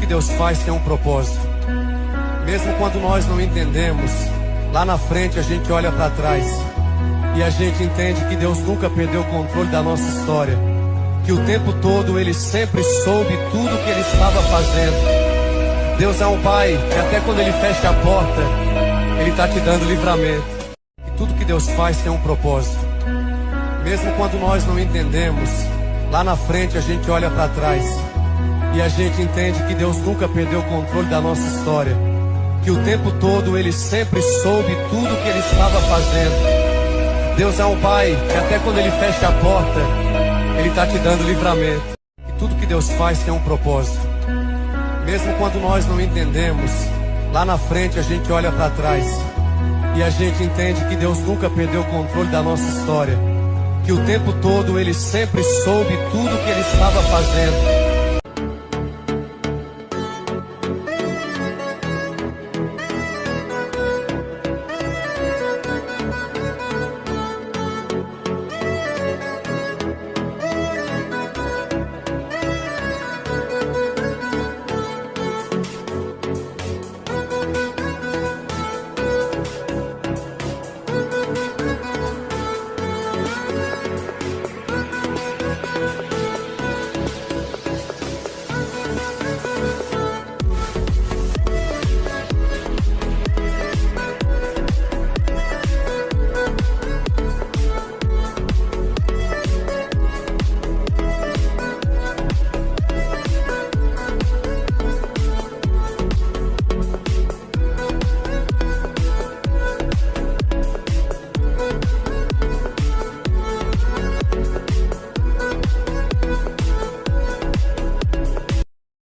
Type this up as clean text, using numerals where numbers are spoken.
Deus faz tem um propósito. Mesmo quando nós não entendemos, lá na frente a gente olha para trás e a gente entende que Deus nunca perdeu o controle da nossa história, que o tempo todo Ele sempre soube tudo o que Ele estava fazendo. Deus é um Pai que até quando Ele fecha a porta, Ele está te dando livramento. E tudo que Deus faz tem um propósito. Mesmo quando nós não entendemos, lá na frente a gente olha para trás e a gente entende que Deus nunca perdeu o controle da nossa história, que o tempo todo Ele sempre soube tudo o que Ele estava fazendo. Deus é um Pai que até quando Ele fecha a porta, Ele está te dando livramento. E tudo que Deus faz tem um propósito. Mesmo quando nós não entendemos, lá na frente a gente olha para trás e a gente entende que Deus nunca perdeu o controle da nossa história, que o tempo todo Ele sempre soube tudo o que Ele estava fazendo.